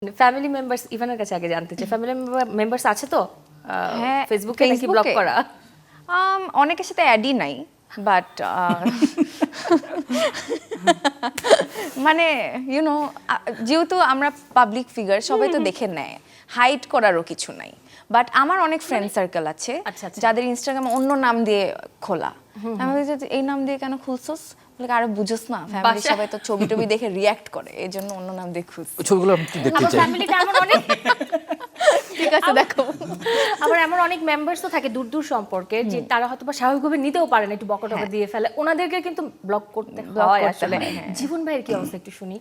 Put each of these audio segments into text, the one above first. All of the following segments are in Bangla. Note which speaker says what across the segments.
Speaker 1: ফ্যামিলি মেম্বার্স ইভানের কাছে আগে জানতে চাই, ফ্যামিলি মেম্বার্স আছে তো
Speaker 2: হ্যাঁ,
Speaker 1: ফেসবুকে নাকি ব্লক করা?
Speaker 2: অনেকের সাথে অ্যাডই নাই, বাট মানে ইউনো যেহেতু আমরা পাবলিক ফিগার, সবাই তো দেখে নেয়, হাইড করারও কিছু নাই। বাট আমার অনেক ফ্রেন্ড সার্কেল আছে
Speaker 1: আচ্ছা, আচ্ছা।
Speaker 2: যাদের ইনস্টাগ্রাম অন্য নাম দিয়ে খোলা। আমি বলছি যে এই নাম দিয়ে কেন খুলছস? বলে আরো বুঝোস না, ফ্যামিলি সবাই তো ছবি টবি দেখে রিয়্যাক্ট করে, এই জন্য অন্য নাম দিয়ে খুলছি।
Speaker 3: ছবিগুলো আমি একটু দেখতে চাই।
Speaker 1: ফ্যামিলিতে এমন অনেক
Speaker 2: ঠিক আছে, দেখো।
Speaker 1: আবার এমন অনেক মেম্বার্স তো থাকে দূর দূর সম্পর্কে, যে তারা হয়তো বা স্বাভাবিকভাবে নিতেও পারে না, একটু বকটকা দিয়ে ফেলে, ওনাদেরকে কিন্তু ব্লক করতে হয় আসলে। জীবন ভাইয়ের কি অবস্থা একটু শুনি।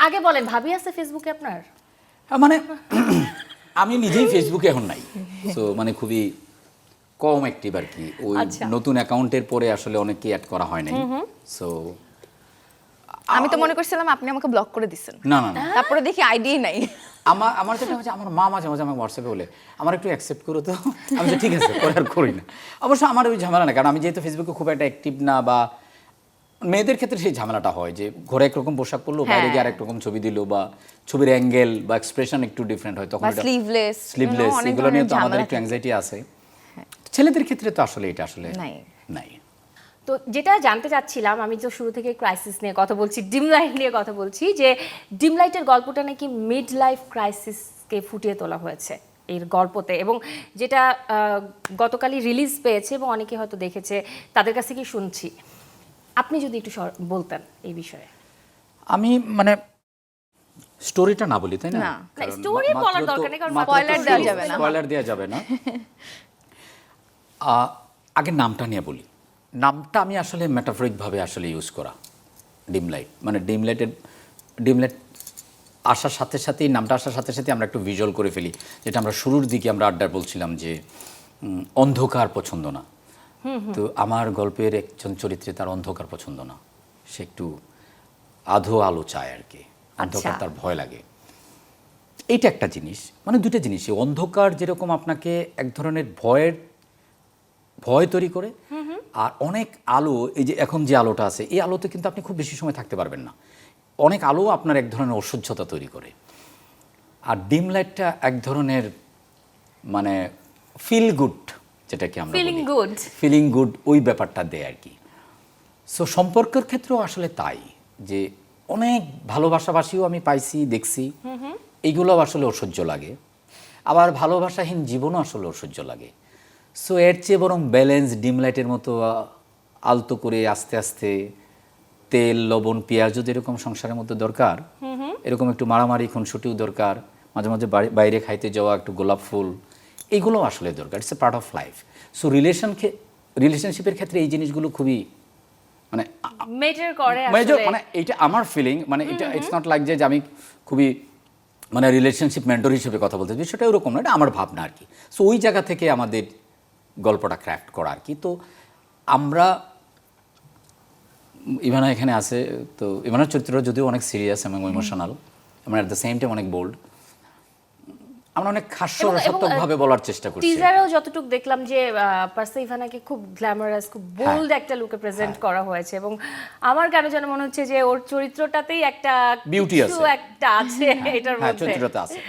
Speaker 1: আগে বলেন, ভাবি আছে ফেসবুকে আপনার?
Speaker 3: মানে আমি নিজেই ফেসবুকে এখন নাই, তো মানে খুবই কম অ্যাক্টিভ আর কি। ওই নতুন অ্যাকাউন্টের পরে আসলে অনেককে অ্যাড করা হয় নাই। সো
Speaker 2: আমি তো মনে করছিলাম আপনি আমাকে ব্লক করে দিচ্ছেন,
Speaker 3: না না না,
Speaker 2: তারপরে দেখি আইডিই নাই।
Speaker 3: আমার যেটা হচ্ছে, আমার মা মাঝে মাঝে আমাকে হোয়াটসঅ্যাপে বলে আমার একটু অ্যাকসেপ্ট করো তো। আমি বলি, ঠিক আছে, পরে আর করি না। অবশ্য আমার ওই ঝামেলা না, কারণ আমি যেহেতু ফেসবুকে খুব একটা অ্যাক্টিভ না, বা মেয়েদের ক্ষেত্রে সেই ঝামেলাটা হয় যে ঘরে একরকম পোশাক পরলো, বাইরে গিয়ে আরেক রকম ছবি দিল, বা ছবির অ্যাঙ্গেল বা এক্সপ্রেশন একটু ডিফারেন্ট হয়, তখন
Speaker 2: স্লিভলেস
Speaker 3: এগুলো নিয়ে তো আমাদের একটু অ্যাংজাইটি আছে। ছেলেদের ক্ষেত্রে তো আসলে এটা আসলে নাই।
Speaker 1: তো যেটা জানতে চাচ্ছিলাম, আমি তো শুরু থেকে ক্রাইসিস নিয়ে কথা বলছি, ডিম লাইট নিয়ে কথা বলছি, যে ডিম লাইটের গল্পটা নাকি মিড লাইফ ক্রাইসিসকে ফুটিয়ে তোলা হয়েছে এর গল্পতে, এবং যেটা গতকালই রিলিজ পেয়েছে এবং অনেকে হয়তো দেখেছে, তাদের কাছ থেকে শুনছি। আপনি যদি একটু বলতেন এই বিষয়ে।
Speaker 3: আমি মানে স্টোরিটা না বলি, তাই না?
Speaker 1: স্টোরি বলার দরকার নেই, কারণ
Speaker 2: স্পয়লার দেওয়া যাবে না।
Speaker 3: স্পয়লার দেওয়া যাবে না। আগে নামটা নিয়ে বলি। নামটা আমি আসলে মেটাফরিকভাবে আসলে ইউজ করা, ডিম লাইট। মানে ডিম লাইট আসার সাথে সাথেই, নামটা আসার সাথে সাথে আমরা একটু ভিজুয়াল করে ফেলি, যেটা আমরা শুরুর দিকে আমরা আড্ডা বলছিলাম যে অন্ধকার পছন্দ না। তো আমার গল্পের একজন চরিত্রে তার অন্ধকার পছন্দ না, সে একটু আধো আলো চায় আর কি, অন্ধকার তার ভয় লাগে। এইটা একটা জিনিস, মানে দুটো জিনিস। অন্ধকার যেরকম আপনাকে এক ধরনের ভয় তৈরি করে, আর অনেক আলো, এই যে এখন যে আলোটা আছে, এই আলোতে কিন্তু আপনি খুব বেশি সময় থাকতে পারবেন না। অনেক আলো আপনার এক ধরনের অসহ্যতা তৈরি করে। আর ডিম লাইটটা এক ধরনের মানে ফিল গুড, যেটাকে আমরা ফিলিং গুড, ওই ব্যাপারটা দেয় আর কি। সো সম্পর্কের ক্ষেত্রেও আসলে তাই, যে অনেক ভালোবাসাবাসীও আমি পাইছি, দেখছি, এইগুলোও আসলে অসহ্য লাগে। আবার ভালোবাসাহীন জীবনও আসলে অসহ্য লাগে। সো এর চেয়ে বরং ব্যালেন্স, ডিম লাইটের মতো আলতো করে আস্তে আস্তে, তেল লবণ পেঁয়াজ যদি এরকম সংসারের মধ্যে দরকার, এরকম একটু মারামারি খুনসুটিও দরকার, মাঝে মাঝে বাইরে খাইতে যাওয়া, একটু গোলাপ ফুল, এইগুলো আসলে দরকার। It's a part of life. So রিলেশনশিপের ক্ষেত্রে এই জিনিসগুলো খুবই মানে
Speaker 1: মেটার করে
Speaker 3: মেজর, মানে এইটা আমার ফিলিং। মানে এটা ইটস নট লাইক যে আমি খুবই মানে রিলেশনশিপ মেন্টর হিসেবে কথা বলতে চাই, সেটা ওরকম না, এটা আমার ভাবনা আর কি। সো ওই জায়গা থেকে আমাদের গল্পটা ক্রাফট করা আর কি। তো আমরা, ইভানা এখানে আছে, তো ইভানার চরিত্রটা যদিও অনেক সিরিয়াস এবং ইমোশনাল, এবং অ্যাট দ্য সেম টাইম অনেক বোল্ড। আমরা অনেক হাস্যরসাত্মকভাবে বলার চেষ্টা করছি।
Speaker 1: টিজারেও যতটুকু দেখলাম যে পার্সা ইভানাকে খুব গ্ল্যামারাস, খুব বোল্ড একটা লুকে প্রেজেন্ট করা হয়েছে, এবং আমার কেন যেন মনে হচ্ছে যে ওর চরিত্রটাতেই একটা
Speaker 3: বিউটি আছে,
Speaker 1: একটা আছে এটার মধ্যে,
Speaker 3: চরিত্রটা আছে।